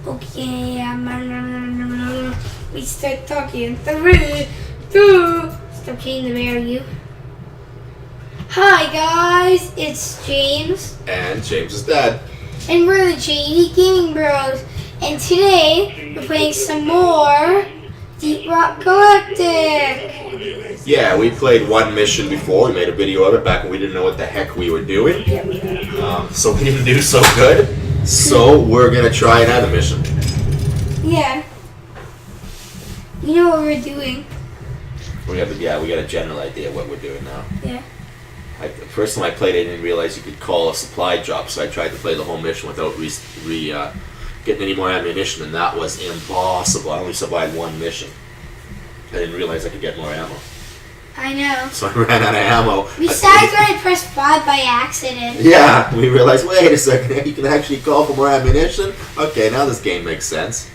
Okay, we start talking. 3, 2. Stop cheating the bear, you. Hi guys, it's James. And James's dad. And we're the JD Gaming Bros. And today we're playing some more Deep Rock Galactic. Yeah, we played one mission before. We made a video of it back when we didn't know what the heck we were doing. So we didn't do so good. So we're gonna try another mission. Yeah. You know what we're doing. We got a general idea of what we're doing now. Yeah. The first time I played it, I didn't realize you could call a supply drop, so I tried to play the whole mission without getting any more ammunition, and that was impossible. I only survived one mission. I didn't realize I could get more ammo. I know. So I ran out of ammo. Besides when I pressed 5 by accident. Yeah, we realized, wait a second, you can actually call for more ammunition? Okay, now this game makes sense.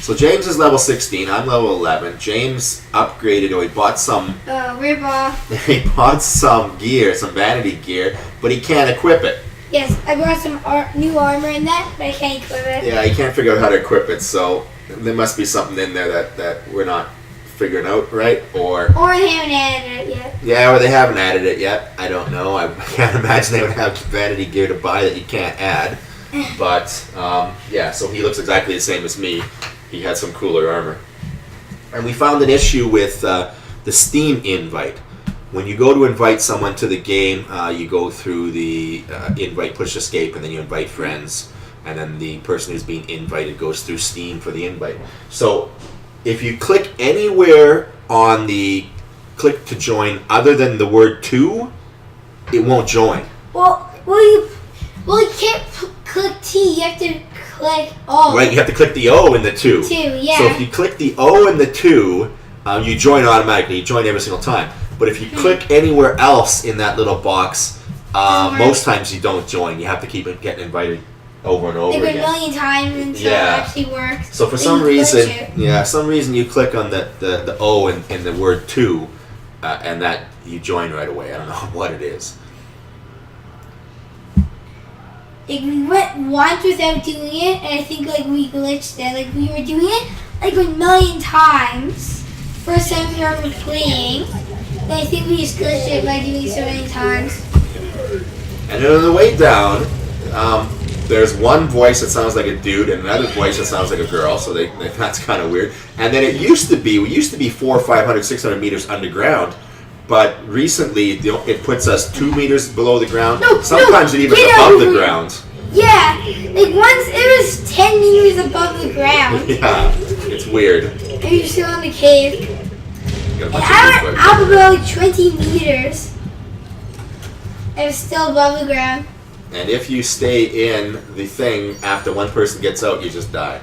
So James is level 16, I'm level 11. James upgraded, or he bought some... rip off. He bought some gear, some vanity gear, but he can't equip it. Yes, I brought some new armor in that, but I can't equip it. Yeah, he can't figure out how to equip it, so there must be something in there that we're not figuring out, right? Or they haven't added it yet. Yeah, or they haven't added it yet. I don't know. I can't imagine they would have vanity gear to buy that you can't add. But, yeah, so he looks exactly the same as me. He had some cooler armor. And we found an issue with the Steam invite. When you go to invite someone to the game, you go through the invite, push escape, and then you invite friends. And then the person who's being invited goes through Steam for the invite. So if you click anywhere on the click to join other than the word to, it won't join. Well, you can't click T. You have to click O. Right, you have to click the O in the to. Yeah. So if you click the O and the to, you join automatically. You join every single time. But if you click anywhere else in that little box, most times you don't join. You have to keep getting invited over and over Like again. a million times until it actually works. So for some reason, you click on the O in the word to, and that you join right away. I don't know what it is. Like we went once without doing it, and I think we glitched it. Like we were doing it a million times. First time we were playing, and I think we just glitched it by doing it so many times. And then on the way down, there's one voice that sounds like a dude and another voice that sounds like a girl, so that's kind of weird. And then we used to be 400, 500, 600 meters underground, but recently it puts us 2 meters below the ground. Sometimes it even above the ground. Yeah, like once it was 10 meters above the ground. Yeah, it's weird. And you're still in the cave. And I went up about 20 meters. It was still above the ground. And if you stay in the thing after one person gets out, you just die.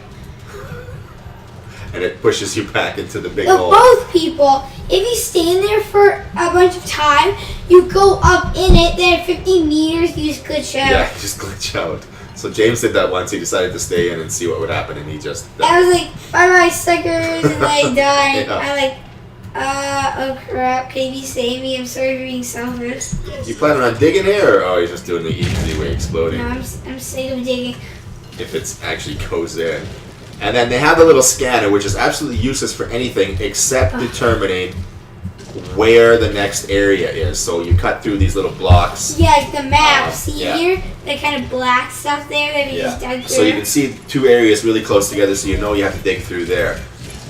And it pushes you back into the big hole. Both people, if you stay in there for a bunch of time, you go up in it, then at 50 meters, you just glitch out. Yeah, you just glitch out. So James did that once. He decided to stay in and see what would happen, and he just died. I was like, bye-bye, suckers, and I died. Yeah. I'm like, oh crap, can you save me? I'm sorry for being selfish. You planning on digging here, or you're just doing the easy way, exploding? No, I'm sick of digging. If it actually goes in. And then they have the little scanner, which is absolutely useless for anything except determining where the next area is. So you cut through these little blocks. Yeah, like the map. See yeah. here? That kind of black stuff there that we just dug through. So you can see 2 areas really close together, so you know you have to dig through there.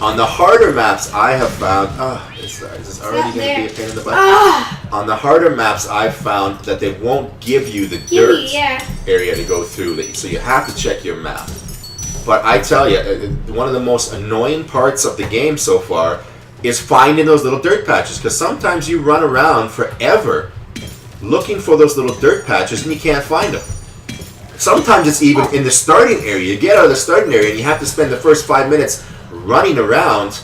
On the harder maps, I have found... is this already going to be a pain in the butt? On the harder maps, I've found that they won't give you the dirt area to go through, so you have to check your map. But I tell you, one of the most annoying parts of the game so far is finding those little dirt patches, because sometimes you run around forever looking for those little dirt patches and you can't find them. Sometimes it's even in the starting area. You get out of the starting area and you have to spend the first 5 minutes running around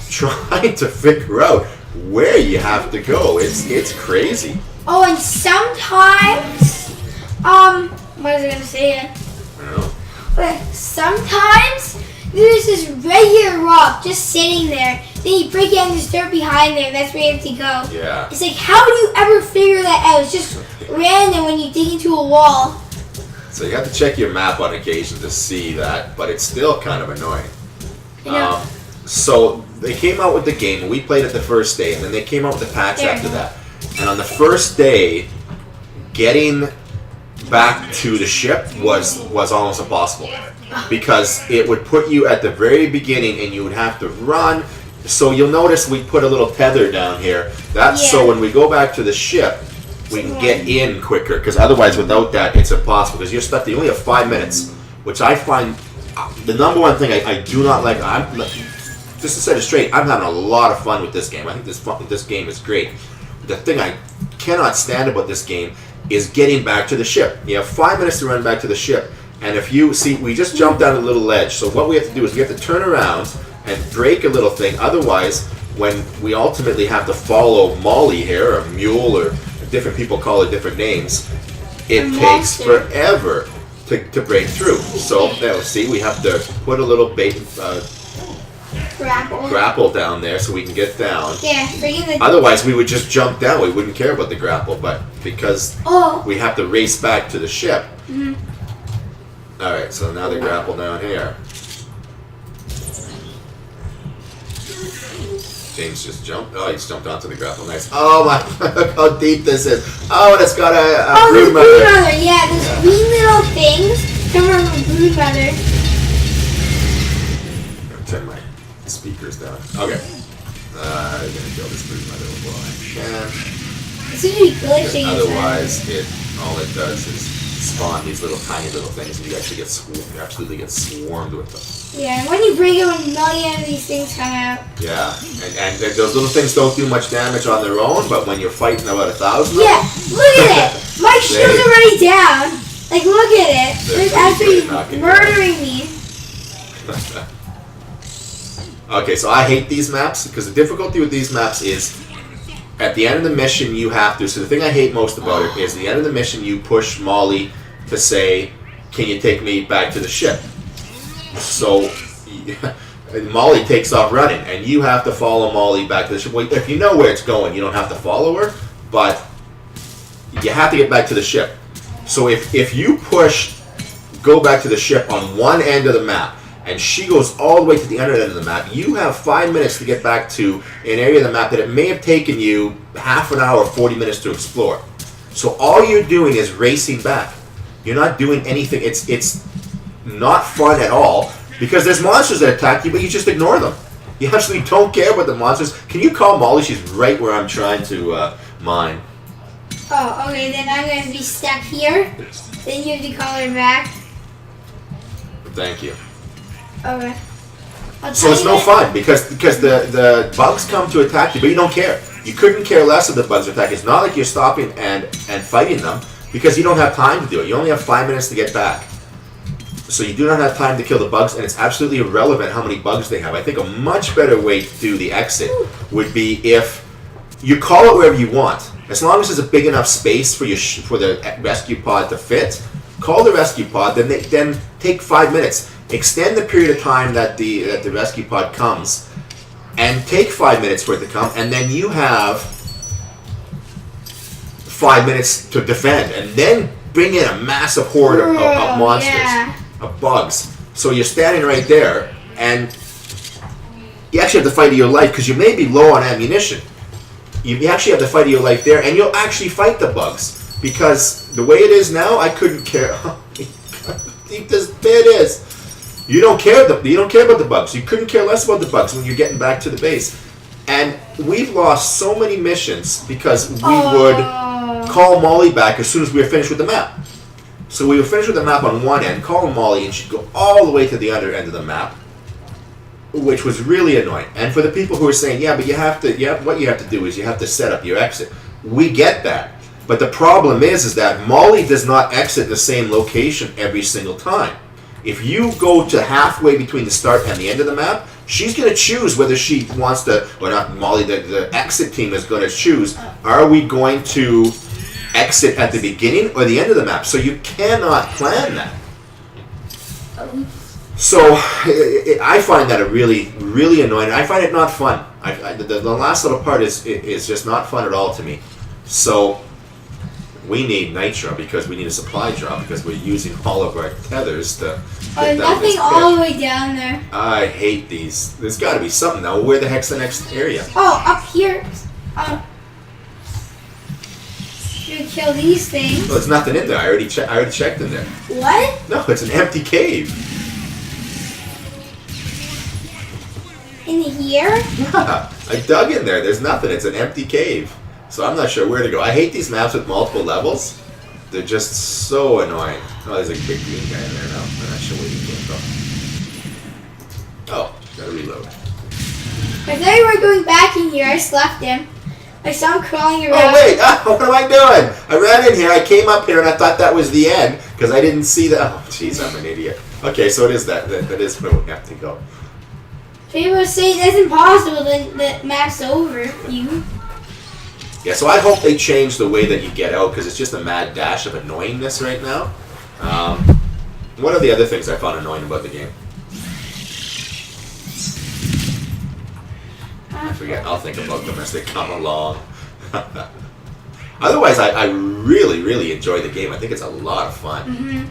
trying to figure out where you have to go. It's crazy. Oh, and sometimes, what was I gonna say? I don't know. But sometimes there's this regular rock just sitting there. Then you break it and there's dirt behind there. That's where you have to go. Yeah. It's like, how do you ever figure that out? It's just random when you dig into a wall. It's So you have to check your map on occasion to see that, but it's still kind of annoying. Yeah. So they came out with the game, and we played it the first day, and then they came out with the patch after that. And on the first day, getting back to the ship was almost impossible, because it would put you at the very beginning, and you would have to run. So you'll notice we put a little tether down here. That's so when we go back to the ship, we can get in quicker, because otherwise without that it's impossible, because you're stuck. You only have 5 minutes, which I find the number one thing I do not like. Just to set it straight, I'm having a lot of fun with this game. I think this game is great. The thing I cannot stand about this game is getting back to the ship. You have 5 minutes to run back to the ship, and if you see, we just jumped down a little ledge, so what we have to do is we have to turn around and break a little thing. Otherwise, when we ultimately have to follow Molly here, or Mule, or different people call it different names, it takes forever to break through. So now, see, we have to put a little bait grapple down there so we can get down. Yeah, otherwise we would just jump down. We wouldn't care about the grapple, but because we have to race back to the ship. Alright, so now the grapple down here. James just jumped. Oh, he's jumped onto the grapple. Nice. Oh my, look how deep this is. Oh, and it's got a brood mother. Yeah, those green little things come from a brood mother. Turn my speakers down. Okay. I'm gonna kill this brood mother while I can. This would be glitching. Otherwise, all it does is spawn these little tiny little things, and you actually absolutely get swarmed with them. Yeah, and when you break them, a million of these things come out. Yeah, and those little things don't do much damage on their own, but when you're fighting about 1,000 yeah, look at it! My shield's already down. Like, look at it. It's actually murdering me. Okay, so I hate these maps, because the difficulty with these maps is at the end of the mission you have to, so the thing I hate most about it is at the end of the mission you push Molly to say, can you take me back to the ship? So Molly takes off running, and you have to follow Molly back to the ship. Well, if you know where it's going, you don't have to follow her, but you have to get back to the ship. So if you go back to the ship on one end of the map, and she goes all the way to the other end of the map, you have 5 minutes to get back to an area of the map that it may have taken you half an hour, 40 minutes to explore. So all you're doing is racing back. You're not doing anything. It's not fun at all, because there's monsters that attack you, but you just ignore them. You absolutely don't care about the monsters. Can you call Molly? She's right where I'm trying to mine. Oh, okay, then I'm going to be stuck here. Then you have to call her back. Thank you. Okay. So it's no fun, because the bugs come to attack you, but you don't care. You couldn't care less if the bugs attack. It's not like you're stopping and fighting them, because you don't have time to do it. You only have 5 minutes to get back. So you do not have time to kill the bugs, and it's absolutely irrelevant how many bugs they have. I think a much better way to do the exit would be if you call it wherever you want. As long as there's a big enough space for the rescue pod to fit, call the rescue pod, then take 5 minutes. Extend the period of time that the rescue pod comes, and take 5 minutes for it to come, and then you have 5 minutes to defend, and then bring in a massive horde of monsters, of bugs. So you're standing right there, and you actually have the fight of your life, because you may be low on ammunition. You actually have the fight of your life there, and you'll actually fight the bugs, because the way it is now, I couldn't care how deep this pit is. You don't care about the bugs. You couldn't care less about the bugs when you're getting back to the base. And we've lost so many missions because we would call Molly back as soon as we were finished with the map. So we were finished with the map on one end, call Molly, and she'd go all the way to the other end of the map, which was really annoying. And for the people who are saying, yeah, but what you have to do is you have to set up your exit. We get that. But the problem is that Molly does not exit the same location every single time. If you go to halfway between the start and the end of the map, she's going to choose whether she wants to, or not Molly, the exit team is going to choose, are we going to exit at the beginning or the end of the map? So you cannot plan that. So I find that really, really annoying. I find it not fun. The last little part is just not fun at all to me. So We need nitro because we need a supply drop because we're using all of our tethers to Oh, get down nothing this all pit. the way down there. I hate these. There's got to be something now. Where the heck's the next area? Oh, up here. You kill these things. Well, there's nothing in there. I already checked in there. What? No, it's an empty cave. In here? Yeah, I dug in there. There's nothing. It's an empty cave. So I'm not sure where to go. I hate these maps with multiple levels. They're just so annoying. Oh, there's a big green guy in there now. I'm not sure where he came from. Oh, gotta reload. I thought you were going back in here. I just left him. I saw him crawling around. Oh wait! What am I doing? I ran in here. I came up here and I thought that was the end because I didn't see that. Oh, jeez, I'm an idiot. Okay, so it is that. That is where we have to go. People say that's impossible. Then the map's over. You. Yeah, so I hope they change the way that you get out because it's just a mad dash of annoyingness right now. What are the other things I found annoying about the game? I forget. I'll think about them as they come along. Otherwise, I really, really enjoy the game. I think it's a lot of fun. Mm-hmm.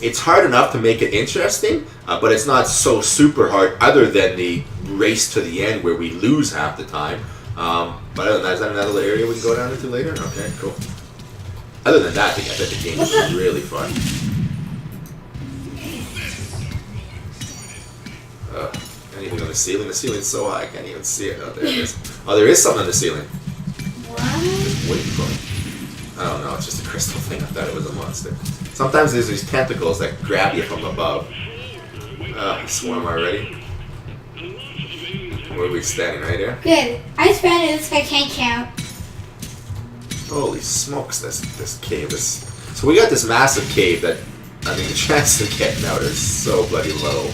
It's hard enough to make it interesting, but it's not so super hard other than the race to the end where we lose half the time. But other than that, is that another area we can go down into later? Okay, cool. Other than that, I bet the game is really fun. Anything on the ceiling? The ceiling's so high I can't even see it. Oh, there it is. Oh, there is something on the ceiling. What? Just waiting for it. I don't know, it's just a crystal thing. I thought it was a monster. Sometimes there's these tentacles that grab you from above. Swarm already. Where are we standing? Right here? Good. I just found it. This guy can't count. Holy smokes, this cave is... So we got this massive cave that, I mean, the chances of getting out is so bloody low.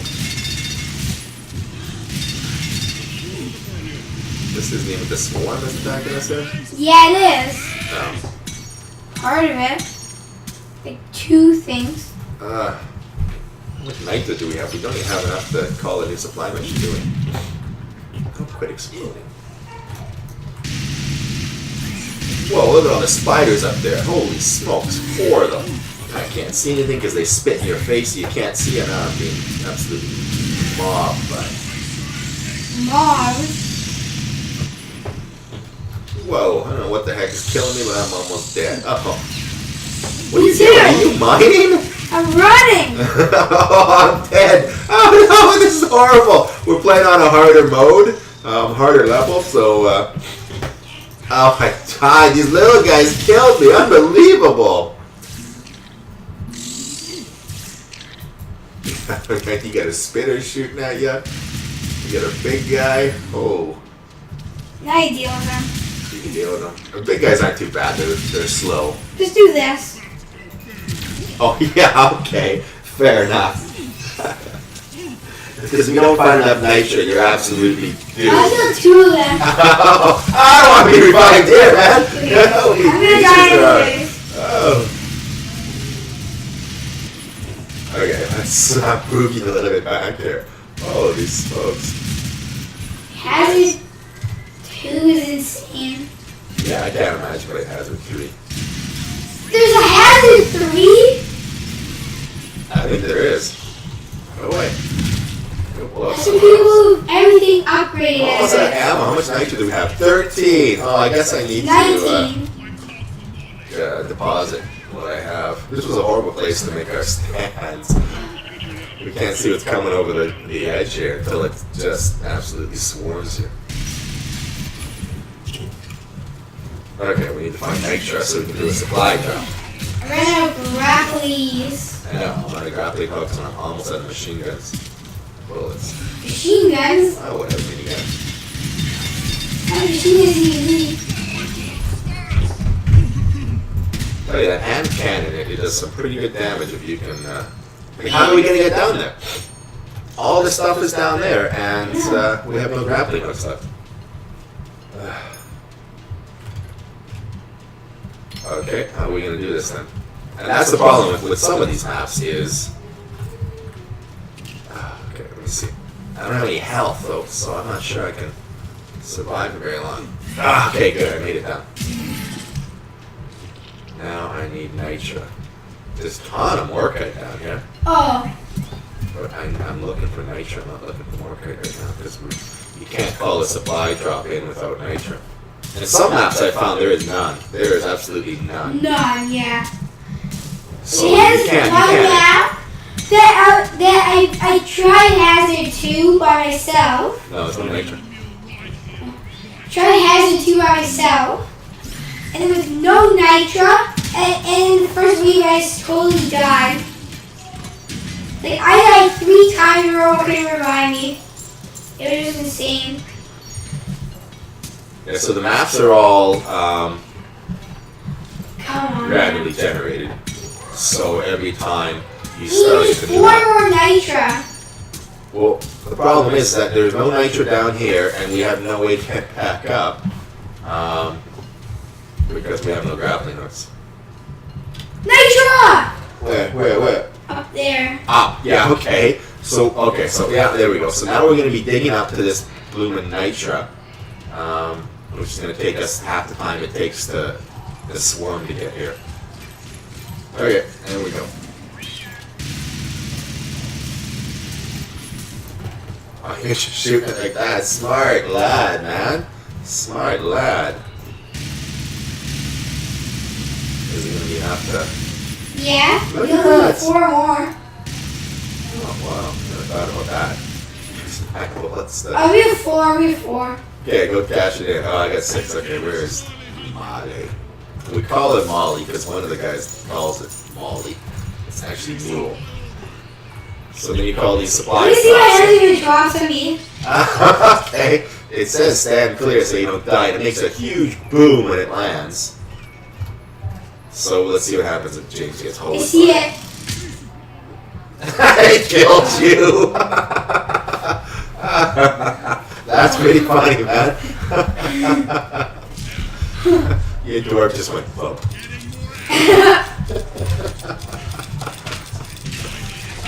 This isn't even the swarm that's attacking us here? Yeah, it is. Oh. Part of it. Like 2 things. How much nitro do we have? We don't even have enough to call a new supply mission, do we? Don't quit exploding. Whoa, look at all the spiders up there. Holy smokes, 4 of them. I can't see anything because they spit in your face. You can't see it now. I'm being absolutely mobbed by... Mob. Whoa, I don't know what the heck is killing me, but I'm almost dead. Oh. What are Me you doing? Are too. you mining? I'm running. Oh, I'm dead. Oh no, this is horrible. We're playing on a harder mode, harder level, so, oh my god, these little guys killed me. Unbelievable. You got a spitter shooting at you. You got a big guy. Oh. Now you deal with him. You can deal with them. The big guys aren't too bad. They're slow. Just do this. Oh, yeah, okay. Fair enough. Because if you don't find enough nitro, you're absolutely doomed. I'll do 2 of them. I don't want to be revived here, man. Holy I'm gonna Jesus die Christ. anyways. Oh. Okay, let's boogie a little bit back here. Holy smokes. Hazard 2 is insane. Yeah, I can't imagine what it has with 3. There's a hazard 3? I think there is. Oh, wait. Some people, everything upgraded. Oh, what's that ammo? How much nitro do we have? 13. Oh, I guess I need to 19. deposit what I have. This was a horrible place to make our stands. We can't see what's coming over the edge here until it just absolutely swarms you. Okay, we need to find nitro so we can do a supply drop. I ran out of grapplies. I know, I'm on a grappling hooks and I'm almost out of machine guns. Bullets. Machine guns? Oh, whatever, minigun. How machine guns do you need? Tell you that hand cannon, it does some pretty good damage if you can. How are we gonna get down there? All the stuff is down there, and we have no grappling hooks left. Okay, how are we gonna do this then? And that's the problem with some of these maps is. Okay, let me see. I don't have any health though, so I'm not sure I can survive for very long. Ah, okay, good. I made it down. Now I need Nitra. There's a ton of Morkite down here. Oh. But I'm looking for Nitra. I'm not looking for Morkite right now because you can't call a supply drop in without Nitra. And some maps I found there is none. There is absolutely none. None, yeah. So There's you can't. one map that I tried Hazard 2 by myself. No, it's no Nitra. Tried Hazard 2 by myself. And there was no Nitra. And the first week I just totally died. Like, I died 3 times in a row, couldn't revive me. It was just insane. Yeah, so the maps are all Come on. randomly generated. So every time you We start need with a 4 new map. more Nitra. Well, the problem is that there's no Nitra down here, and we have no way to get back up. Because we have no grappling hooks. Nitra! Where? Up there. Ah, yeah, okay. So yeah, there we go. So now we're going to be digging up to this bloomin' Nitra, which is going to take us half the time it takes the swarm to get here. Okay, there we go. Oh, you should shoot it like that. Smart lad, man. Smart lad. Is it going to be enough to... Yeah? Look You'll at need that. 4 more. Oh, wow. Never thought about that. What's the... We have 4. Okay, go cash it in. Oh, I got 6. Okay, where's Molly? We call it Molly because one of the guys calls it Molly. It's actually Mule. So then you call these supply Let me see what drops. Hazard drops on me. Okay, it says stand clear so you don't die. And it makes a huge boom when it lands. So let's see what happens if James gets hold I of see it. It killed you! That's pretty funny, man. Your dwarf just went bump.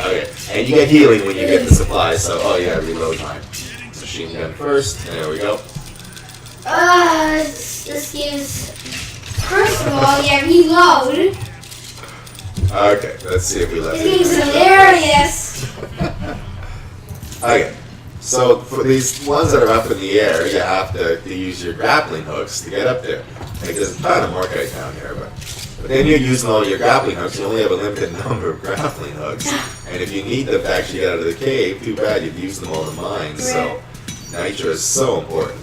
Okay, and you get healing when you get the supplies, so, oh yeah, reload time. Machine gun first, there we go. This gives... First of all, yeah, reload. Okay, let's see if we left This it. game's hilarious. Okay, so for these ones that are up in the air, you have to use your grappling hooks to get up there. Like, there's a ton of Morkite down here, but then you're using all your grappling hooks. You only have a limited number of grappling hooks, and if you need them to actually get out of the cave, too bad you've used them all in mines. So Nitra is so important.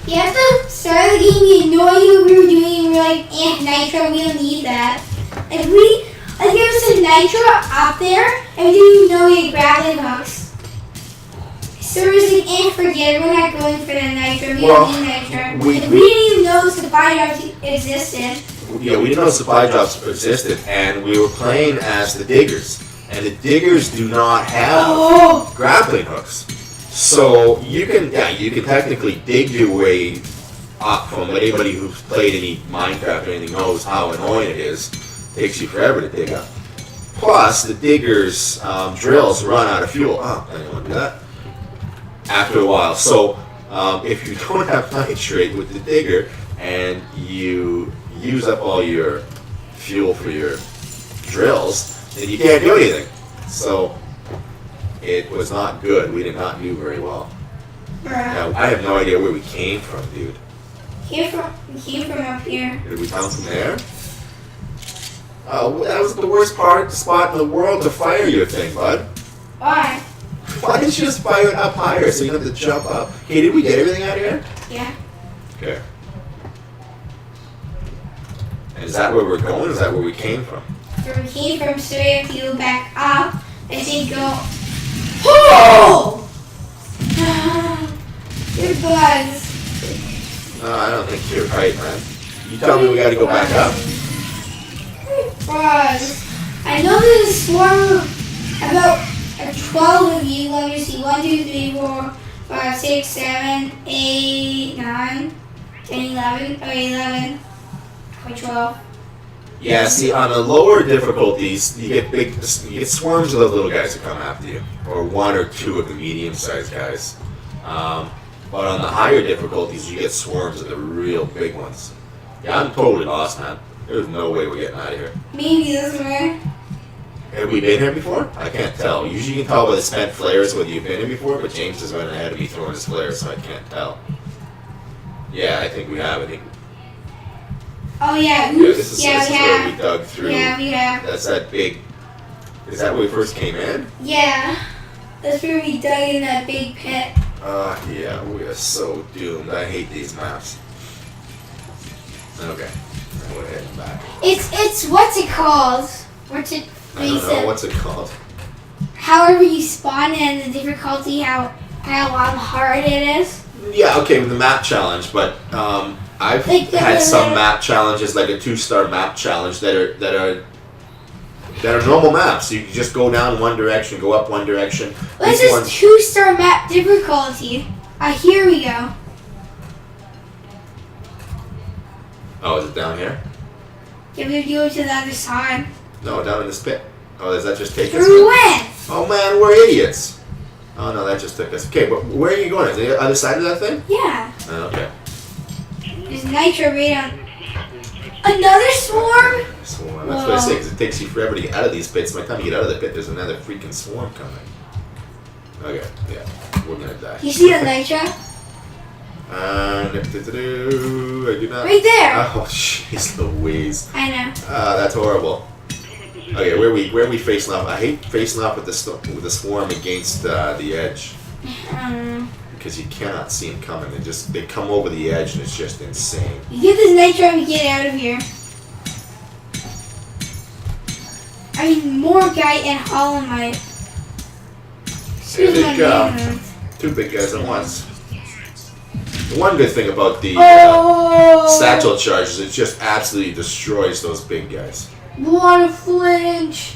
You have to start the game, we had no idea what we were doing, and we're like, Nitra, we don't need that. Like, there was some Nitra up there, and we didn't even know we had grappling hooks. So we're just like, forget it, we're not going for the Nitra, we don't need Nitra. we didn't even know the supply drops existed. Yeah, we didn't know supply drops existed, and we were playing as the diggers, and the diggers do not have grappling hooks. So you can technically dig your way up from anybody who's played any Minecraft or anything knows how annoying it is. It takes you forever to dig up. Plus, the diggers' drills run out of fuel. Oh, I didn't want to do that. After a while. So if you don't have nitrate with the digger and you use up all your fuel for your drills, then you can't do anything. So it was not good. We did not do very well. Now, I have no idea where we came from, dude. We came from up here. Did we come from there? Oh, that was the worst spot in the world to fire your thing, bud. Why? Why didn't you just fire it up higher so you don't have to jump up? Hey, did we get everything out of here? Yeah. Okay. And is that where we're going? Or is that where we came from? Where we came from, so we have to go back up and then go. Oh! Your bugs. No, I don't think you're right, man. You tell me we gotta go back up? Bugs. I know there's a swarm of about 12 of you. Let me see. 1, 2, 3, 4, 5, 6, 7, 8, 9, 10, 11. Okay, 11. Or 12. Yeah, see, on the lower difficulties, you get swarms of those little guys that come after you, or 1 or 2 of the medium-sized guys. But on the higher difficulties, you get swarms of the real big ones. Yeah, I'm totally lost, man. There's no way we're getting out of here. Maybe this way. Have we been here before? I can't tell. Usually you can tell by the spent flares whether you've been here before, but James has went ahead of me throwing his flares, so I can't tell. Yeah, I think we have. I think. Oh yeah. Yeah, this is, yeah, this is where we dug through. Yeah, we have. That's that big. Is that where we first came in? Yeah. That's where we dug in that big pit. Yeah, we are so doomed. I hate these maps. Okay. I went ahead and back. It's what's it called? What's it? I don't know. What's it called? However you spawn it and the difficulty, how hard it is. Yeah, okay, with the map challenge, but I've Like had some map challenges, like a 2-star map challenge that are normal maps. You can just go down one direction, go up one direction. What's These this ones- 2-star map difficulty? Here we go. Oh, is it down here? Yeah, we go to the other side. No, down in this pit. Oh, does that just take us? Through when? Oh man, we're idiots. Oh no, that just took us. Okay, but where are you going? Is it the other side of that thing? Yeah. Oh, okay. There's nitro right on. Another swarm? Swarm. That's what I say, because it takes you forever to get out of these pits. By the time you get out of the pit, there's another freaking swarm coming. Okay, yeah. We're gonna die. You see the nitro? I do not. Right there. Oh, jeez Louise. I know. That's horrible. Okay, where we facing off? I hate facing off with the swarm against the edge because you cannot see them coming. They come over the edge and it's just insane. You get this nitro and we get out of here. I mean, Morgite and Holomite. There they my go. name. 2 big guys at once. The one good thing about the satchel charge is it just absolutely destroys those big guys. Water flinch.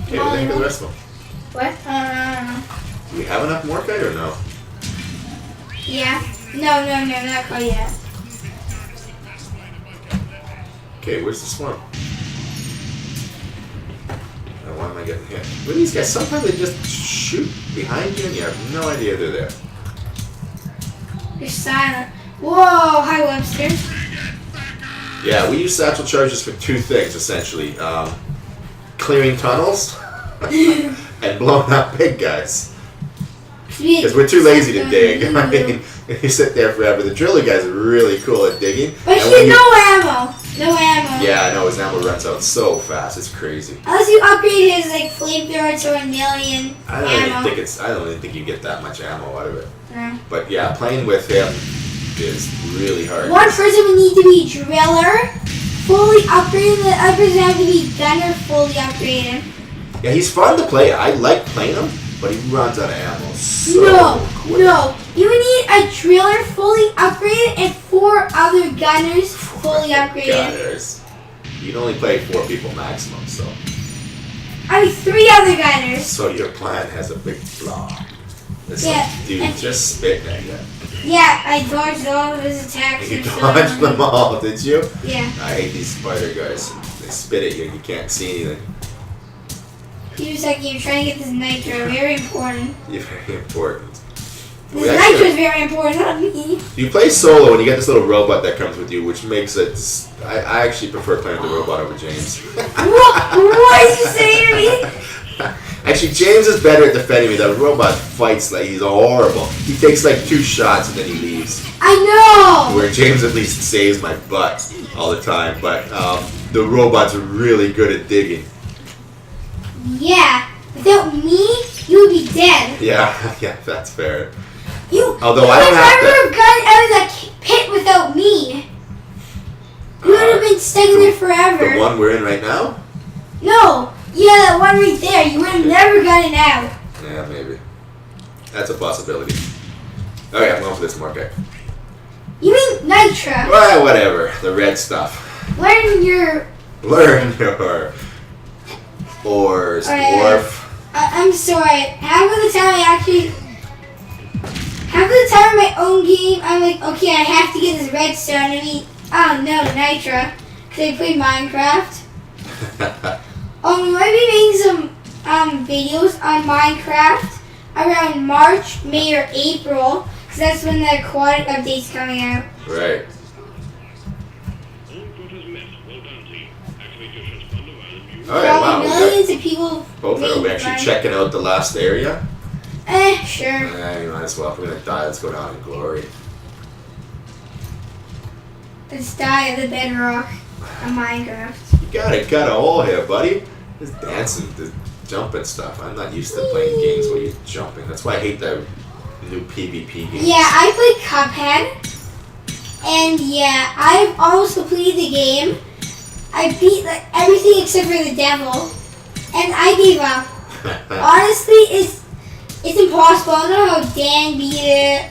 Okay, what do you think of the rest of them? What? Do we have enough Morkite or no? Yeah. No, not quite yet. Okay, where's the swarm? Oh, why am I getting hit? What are these guys? Sometimes they just shoot behind you and you have no idea they're there. You're silent. Whoa, hi Webster. Yeah, we use satchel charges for 2 things essentially: clearing tunnels and blowing up big guys. Because we're too lazy to dig. I mean, you sit there forever. The driller guys are really cool at digging. But and he when no ammo. No ammo. Yeah, I know his ammo runs out so fast. It's crazy. Unless you upgrade his like flamethrower to 1,000,000 I don't ammo. even think you get that much ammo out of it. No. But yeah, playing with him is really hard. One person would need to be driller, fully upgraded. The other person have to be gunner, fully upgraded. Yeah, he's fun to play. I like playing him, but he runs out of ammo so quick. No. You would need a driller fully upgraded and 4 other gunners fully upgraded. Gunners. You can only play 4 people maximum, so. I mean 3 other gunners. So your plan has a big flaw. This dude and- just spit at you. Yeah, I dodged all of his attacks. You and so- dodged them all, did you? Yeah. I hate these spider guys. They spit at you and you can't see anything. He was like, you're trying to get this nitro. Very important. You're very important. This nitro is very important, not me. You play solo and you get this little robot that comes with you, which makes it. I actually prefer playing with the robot over James. What did you say to me? Actually, James is better at defending me. The robot fights like he's horrible. He takes like 2 shots and then he leaves. I know. Where James at least saves my butt all the time, but the robot's really good at digging. Yeah. Without me, you would be dead. Yeah, yeah, that's fair. Although I don't have to. would have gotten out of that pit without me. You would have been stuck in there forever. The one we're in right now? No. Yeah, that one right there. You would have never gotten out. Yeah, maybe. That's a possibility. Okay, I'm going for this Morkite. You mean nitro? Well, whatever. The red stuff. Learn your... Learn your ores, dwarf. I'm sorry. Half of the time in my own game, I'm like, okay, I have to get this redstone. I mean, oh no, nitro. Because I play Minecraft. We might be making some videos on Minecraft around March, May, or April, because that's when the aquatic update's coming out. Right. Alright, wow. Millions of people. Both are we actually checking out the last area? Sure. You might as well. If we're gonna die, let's go down in glory. Let's die at the bedrock of Minecraft. You got a hole here, buddy. Just dancing, the jumping stuff. I'm not used to playing games where you're jumping. That's why I hate the new PvP games. Yeah, I played Cuphead. And yeah, I've almost completed the game. I beat everything except for the devil. And I gave up. Honestly, it's impossible. I don't know how Dan beat it.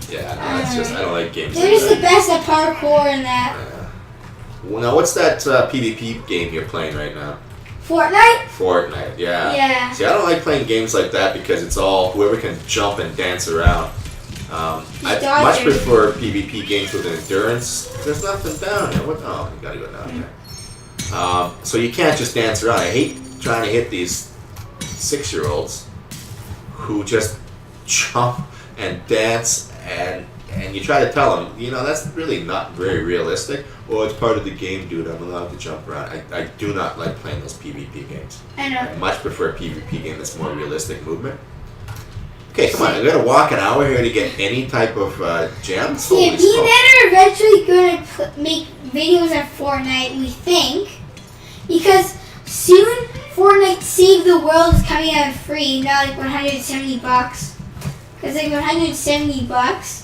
Yeah, no, it's just, I don't like games They're like just the best at parkour and that. Well, now, what's that PvP game you're playing right now? Fortnite, yeah. Yeah. See, I don't like playing games like that because it's all whoever can jump and dance around. I much prefer PvP games with endurance. There's nothing down here. What? Oh, you gotta go down here. So you can't just dance around. I hate trying to hit these 6-year-olds who just jump and dance and you try to tell them, that's really not very realistic. Well, it's part of the game, dude. I'm allowed to jump around. I do not like playing those PvP games. I know. I much prefer a PvP game that's more realistic movement. Okay, come on. I'm gonna walk an hour here to get any type of gems. Yeah, me and Ed are eventually gonna make videos of Fortnite. We think because soon Fortnite Save the World is coming out free, not like $170. It's like $170.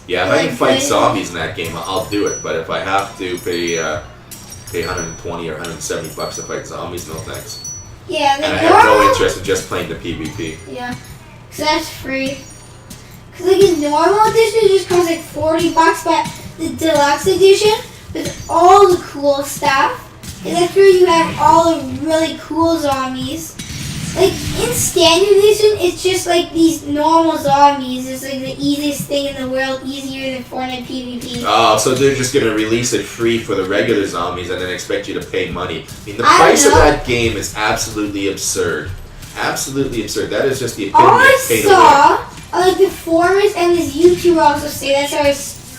Yeah, if I can fight zombies in that game, I'll do it. But if I have to pay $120 or $170 to fight zombies, no thanks. Yeah, and I have no interest in just playing the PvP. Yeah, because that's free. Because like a normal edition it just costs like $40, but the deluxe edition with all the cool stuff, and that's where you have all the really cool zombies. Like, in standard edition, it's just like these normal zombies. It's like the easiest thing in the world, easier than Fortnite PvP. Oh, so they're just going to release it free for the regular zombies and then expect you to pay money. I mean, the price of that game is absolutely absurd. Absolutely absurd. That is just the epitome of pay to win. Like the Formus and this YouTuber also say, that's how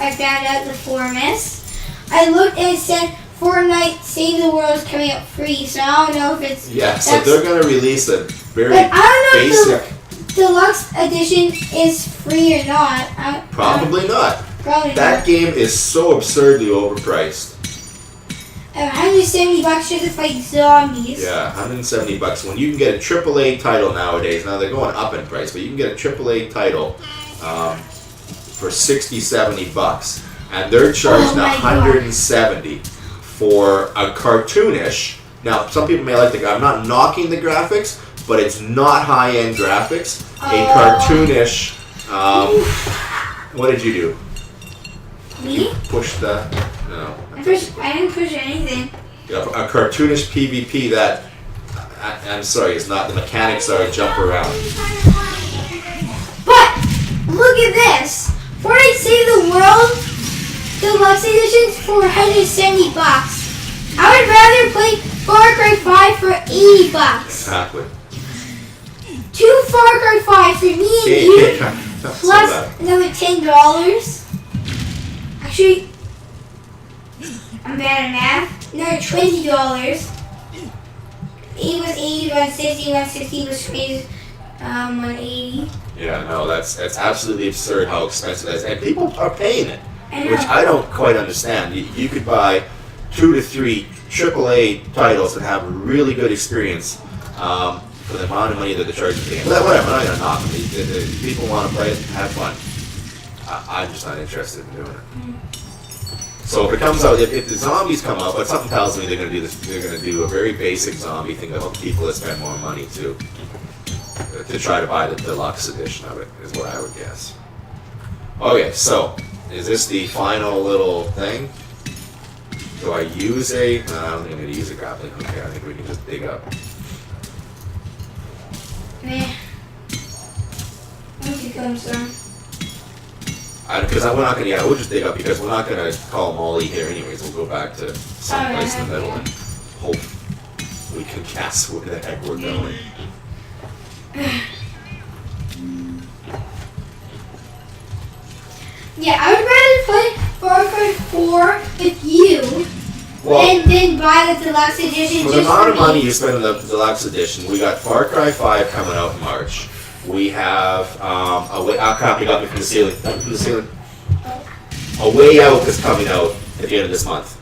I found out the Formus. I looked and it said, Fortnite Save the World is coming out free, so I don't know if it's... Yeah, so they're going to release a very but I don't know basic... if the deluxe edition is free or not. Probably not. Probably that not. game is so absurdly overpriced. $170 just to fight zombies. Yeah, $170. When you can get a AAA title nowadays, now they're going up in price, but you can get a AAA title for $60, $70. And they're charging $170 for a cartoonish. Now, some people may like I'm not knocking the graphics, but it's not high-end graphics. A cartoonish. What did you do? Me? You pushed the. No. I didn't push anything. Yeah, a cartoonish PvP that. I'm sorry, it's not. The mechanics are jump around. But look at this. Fortnite Save the World Deluxe Edition for $170. I would rather play Far Cry 5 for $80. Exactly. 2 Far Cry 5 for me and you, plus another $10. Actually, I'm bad at math. Another $20. 8 was 80, 160, 160 was 180. Yeah, no, that's absolutely absurd how expensive that is, and people are paying it. Which I don't quite understand. You could buy 2 to 3 AAA titles that have a really good experience for the amount of money that they're charging for the game. Whatever, I'm not going to knock them. If people want to play it, have fun. I'm just not interested in doing it. So if it comes out, if the zombies come out, but something tells me they're going to do this. They're going to do a very basic zombie thing to hook people that spend more money to try to buy the deluxe edition of it. Is what I would guess. Okay, so. Is this the final little thing? Do I use a... No, I don't think I'm going to use a grappling hook here. I think we can just dig up. Meh. Once you come, son. Because we're not going to... Yeah, we'll just dig up because we're not going to call Molly here anyways. We'll go back to some place in the middle and hope we can guess where the heck we're going. Yeah, I would rather play Far Cry 4 with you Well, and then buy the deluxe edition for just the amount of me. money you spend on the deluxe edition, we got Far Cry 5 coming out in March. We have our copy got me from the ceiling. A Way Out is coming out at the end of this month.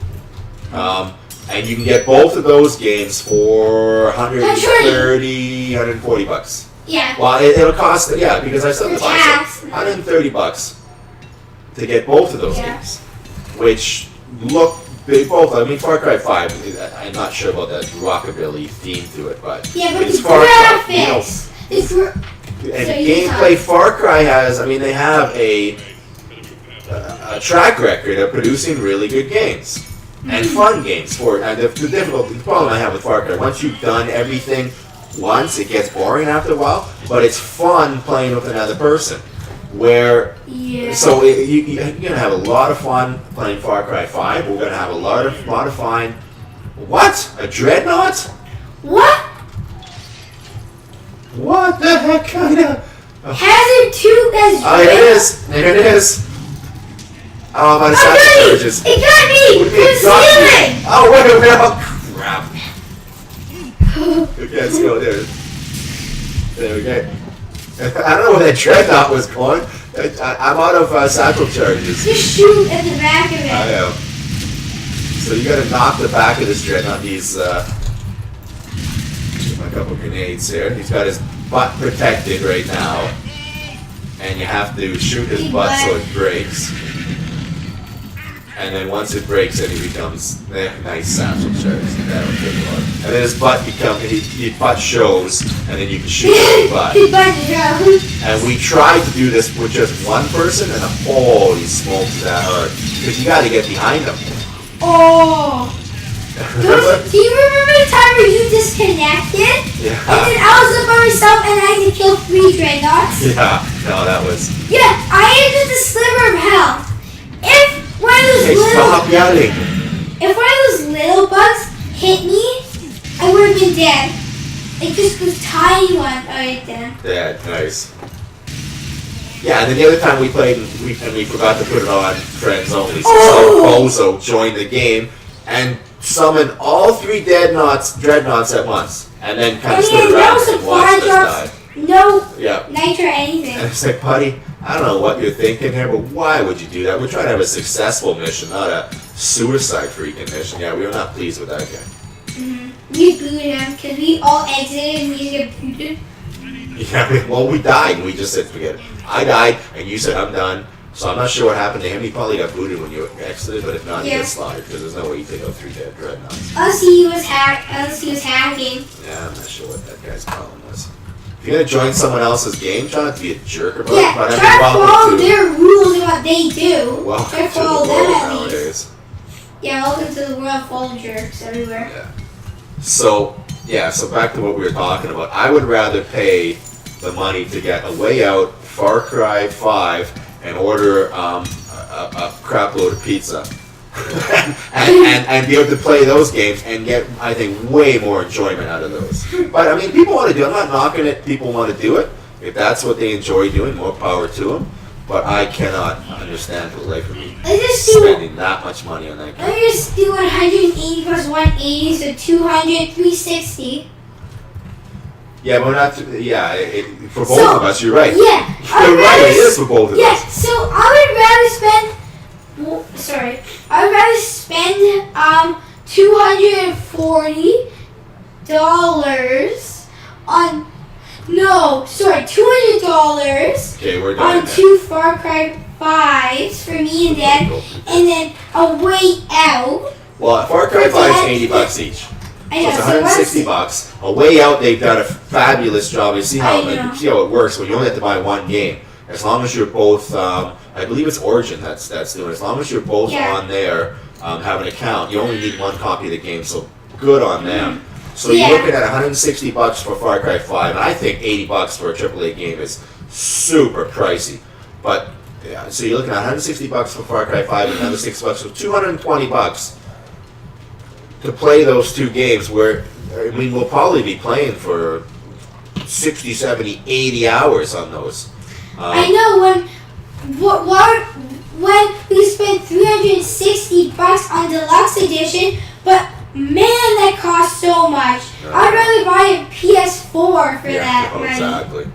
And you can get both of those games for 130, 140 bucks. Yeah. Well, it'll cost, yeah, because I still have to buy Tax. some. 130 bucks to get both of those Yeah. games, which look big. Both. I mean, Far Cry 5. I'm not sure about that rockabilly theme to it, but Yeah, but it's the Far Cry. graphics. And So you gameplay, Far Cry has. I mean, they have a track record of producing really good games and fun games for it. And the problem I have with Far Cry, once you've done everything once, it gets boring after a while. But it's fun playing with another person. Where Yeah. so you're gonna have a lot of fun playing Far Cry 5. We're gonna have a lot of fun. What? A dreadnought? What? What the heck kind of? Hazard 2 as Oh, here it is. There it is. Oh, my Oh, assassin goody! charges. It got me! What do you From mean, got you? ceiling! Oh, wait a minute. Oh, crap. Okay, let's go there. There we go. I don't know where that dreadnought was going. I'm out of satchel charges. Just shoot at the back of it. I am. So you gotta knock the back of this dreadnought. He's a couple grenades here. He's got his butt protected right now. And you have to shoot his butt so it breaks. And then once it breaks, then he becomes nice satchel charge. That'll take a lot. And then his butt his butt shows, and then you can shoot his butt. His butt drone. And we tried to do this with just one person, and holy smokes, that hurt. Because you got to get behind him. Oh. Do you remember the time where you disconnected? Yeah. And then I was up by myself and I had to kill 3 dreadnoughts? Yeah. No, that was. Yeah, I had just a sliver of health. If one of those Hey, stop yelling. if one of those little bugs hit me, I would have been dead. Like just those tiny ones. Alright then. Yeah, nice. Yeah, and then the other time we played, and we forgot to put it on friends only. So Oh. some bozo joined the game and summoned all 3 dreadnoughts at once, and then kind of And stood yeah, around no and supply watched us die. drops, no Yeah. nitro anything. And it's like, buddy, I don't know what you're thinking here, but why would you do that? We're trying to have a successful mission, not a suicide freaking mission. Yeah, we were not pleased with that guy. We booted him because we all exited and we get booted. Yeah, well, we died, and we just said, forget it. I died, and you said, I'm done. So I'm not sure what happened to him. He probably got booted when you exited, but if not, he Yeah. got slaughtered, because there's no way you take out 3 dead dreadnoughts. Unless he was hacking. Yeah, I'm not sure what that guy's problem was. If you're gonna join someone else's game, try not to be a jerk about it, Yeah, but try to follow welcome to, their rules and what they do. welcome Try to to the follow world them at least. nowadays. Yeah, welcome to the world full of jerks everywhere. Yeah. So back to what we were talking about. I would rather pay the money to get A Way Out, Far Cry 5, and order a crap load of pizza. and be able to play those games and get, I think, way more enjoyment out of those. But, I mean, people want to do it. I'm not knocking it. People want to do it. If that's what they enjoy doing, more power to them. But I cannot understand for the life of me Let's just do spending that much money on that game. Let me just do 180 plus 180, so 200, 360. Yeah, but we're not. For both So, of us, you're right. Yeah, You're right. It is for both of Yeah, us. so I would rather spend. I would rather spend $240 on. No, sorry, $200 Okay, we're done. on 2 Far Cry 5s for me and Dad, and then A Way Out. Well, Far Cry 5 is $80 each. I So know, it's so what's- $160. A Way Out, they've done a fabulous job. You see how I know. it works when you only have to buy one game. As long as you're both, I believe it's Origin that's doing it. As long as you're both Yeah. on there, have an account, you only need one copy of the game. So good on them. So Yeah. you're looking at $160 for Far Cry 5, and I think $80 for a AAA game is super pricey. But yeah, so you're looking at $160 for Far Cry 5 and another $6, so $220 to play those 2 games. Where I mean, we'll probably be playing for 60, 70, 80 hours on those. I know when we spent $360 on deluxe edition, but man, that costs so much. I'd rather buy a PS4 for that money. Exactly.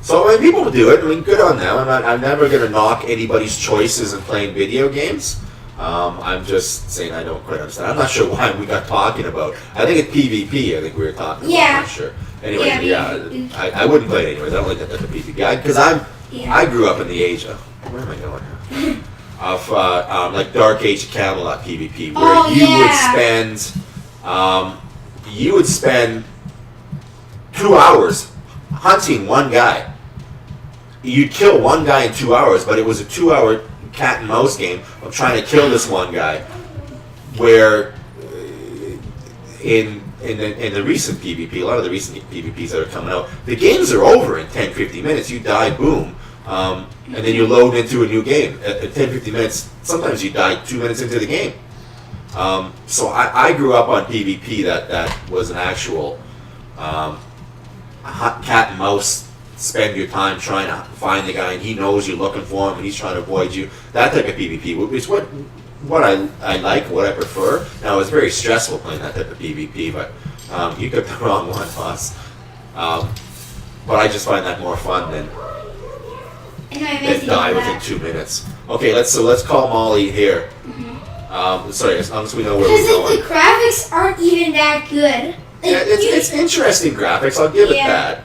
So I mean, people do it. I mean, good on them. I'm never going to knock anybody's choices in playing video games. I'm just saying I don't quite understand. I'm not sure why we got talking about. I think it's PvP. I think we were talking about. I'm not sure. Anyway, I wouldn't play it anyways. I don't like that type of PvP because I grew up in the age of where am I going here? Of like Dark Age of Camelot PvP, where you would spend 2 hours hunting one guy. You'd kill one guy in 2 hours, but it was a 2-hour cat and mouse game of trying to kill this one guy. Where in the recent PvP, a lot of the recent PvPs that are coming out, the games are over in 10-15 minutes. You die, boom. And then you load into a new game. At 10-15 minutes, sometimes you die 2 minutes into the game. So I grew up on PvP that was an actual cat and mouse, spend your time trying to find the guy and he knows you're looking for him and he's trying to avoid you. That type of PvP is what I like, what I prefer. Now, it's very stressful playing that type of PvP, but you picked the wrong one, boss. But I just find that more fun than die within 2 minutes. Okay, let's call Molly here. Sorry, as long as we know where we're going. Because the graphics aren't even that good. It's interesting graphics. I'll give it that.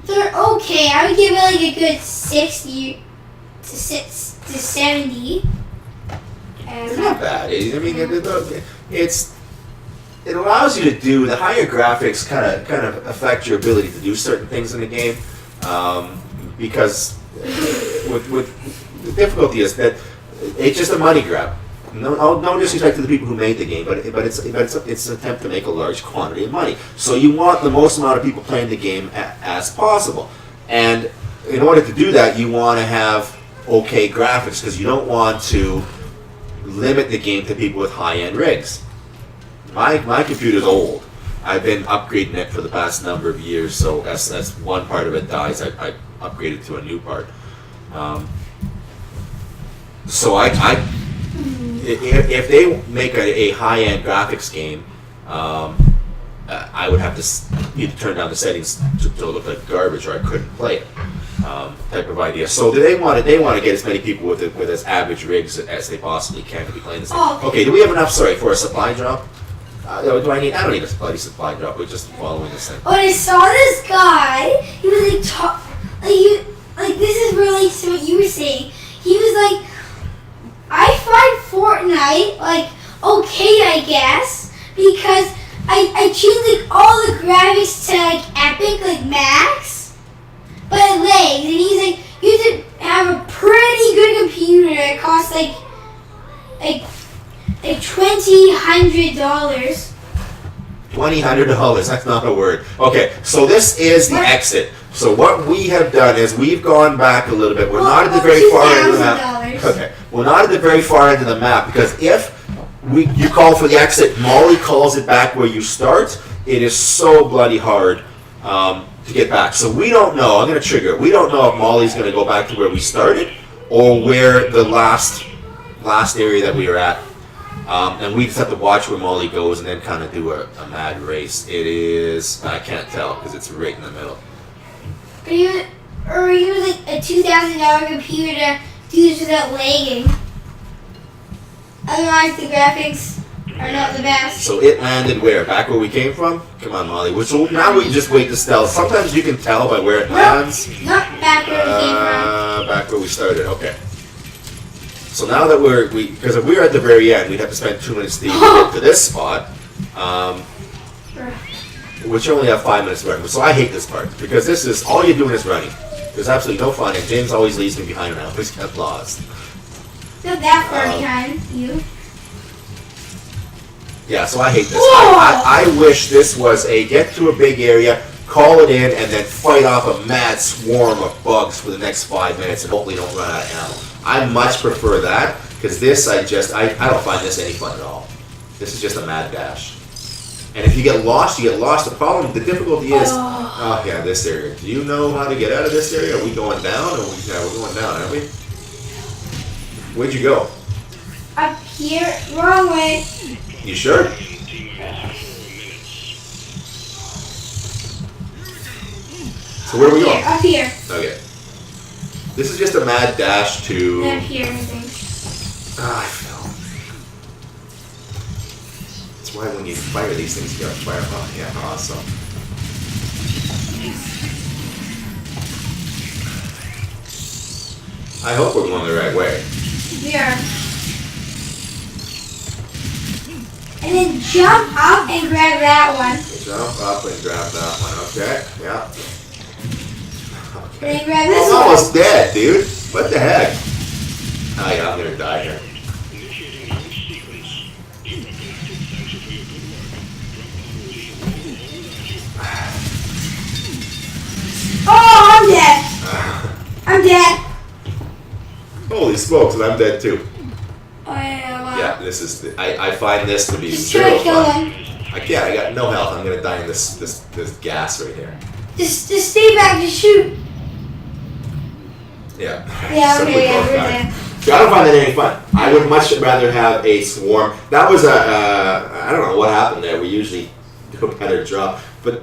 They're okay. I would give it like a good 60 to 70. It's not bad. I mean, it allows you to do the higher graphics. Kind of affect your ability to do certain things in the game. Because with the difficulty is that it's just a money grab. No disrespect to the people who made the game, but it's an attempt to make a large quantity of money. So you want the most amount of people playing the game as possible, and in order to do that, you want to have okay graphics because you don't want to limit the game to people with high-end rigs. My computer's old. I've been upgrading it for the past number of years, so that's one part of it dies. I upgraded to a new part. So if they make a high-end graphics game, I would have to either turn down the settings to look like garbage, or I couldn't play it. Type of idea. So they want to get as many people with as average rigs as they possibly can to be playing this game. Okay, do we have enough? Sorry, for a supply drop? I don't need a bloody supply drop. We're just following this thing. When I saw this guy, he was like this is related to what you were saying. He was like, I find Fortnite like okay, I guess, because I changed like all the graphics to like epic, like max, but it lags. And he's like, you have to have a pretty good computer. It costs like $2,100. $2,100. That's not a word. Okay, so this is the exit. So what we have done is we've gone back a little bit. We're not at the very far end of the map. Okay, we're not at the very far end of the map because if you call for the exit, Molly calls it back where you start. It is so bloody hard to get back. So we don't know. I'm going to trigger it. We don't know if Molly's going to go back to where we started or where the last area that we were at. And we just have to watch where Molly goes and then kind of do a mad race. It is, I can't tell because it's right in the middle. Are you like a $2,000 computer to do this without lagging? Otherwise, the graphics are not the best. So it landed where? Back where we came from? Come on, Molly. So now we just wait to stealth. Sometimes you can tell by where it lands. Not back where we came from. Back where we started. Okay. So now that because if we were at the very end, we'd have to spend 2 minutes to get to this spot, which you only have 5 minutes to run. So I hate this part because this is all you're doing is running. There's absolutely no fun, and James always leaves me behind, and I always get lost. Not that far behind you. Yeah, so I hate this. I wish this was a get to a big area, call it in, and then fight off a mad swarm of bugs for the next 5 minutes, and hopefully don't run out of ammo. I much prefer that, because this I don't find this any fun at all. This is just a mad dash. And if you get lost, you get lost. The problem, the difficulty is, oh yeah, this area. Do you know how to get out of this area? Are we going down? Yeah, we're going down, aren't we? Where'd you go? Up here, wrong way. You sure? So where are we going? Up here. Okay. This is just a mad dash to... Up here, I think. I fell. That's why when you fire these things, you gotta fire them up. Yeah, awesome. I hope we're going the right way. Here. And then jump up and grab that one. Jump up and grab that one, okay? Yeah. And then grab this I'm one. almost dead, dude. What the heck? Oh yeah, I'm gonna die here. Oh, I'm dead. I'm dead. Holy smokes, and I'm dead too. Oh yeah, wow. Yeah, this is. I find this to be Just try zero to kill fun. him. I can't. I got no health. I'm gonna die in this gas right here. Just stay back. Just shoot. Yeah. Yeah, So okay, we yeah, both we're died. there. So I don't find that any fun. I would much rather have a swarm. That was I don't know what happened there. We usually do a better job, but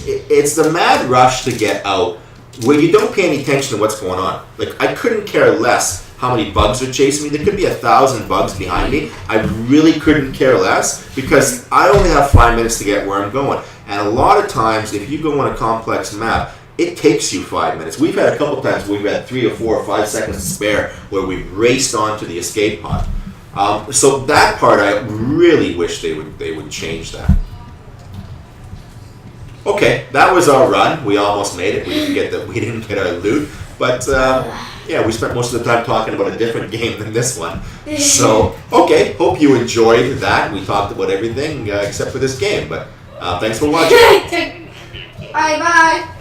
it's the mad rush to get out where you don't pay any attention to what's going on. Like I couldn't care less how many bugs are chasing me. There could be 1,000 bugs behind me. I really couldn't care less because I only have 5 minutes to get where I'm going. And a lot of times, if you go on a complex map, it takes you 5 minutes. We've had a couple times where we've had 3 or 4 or 5 seconds to spare where we raced onto the escape pod. So that part, I really wish they would change that. Okay, that was our run. We almost made it. We didn't get our loot, but yeah, we spent most of the time talking about a different game than this one. So okay, hope you enjoyed that. We talked about everything except for this game, but thanks for watching. Bye bye.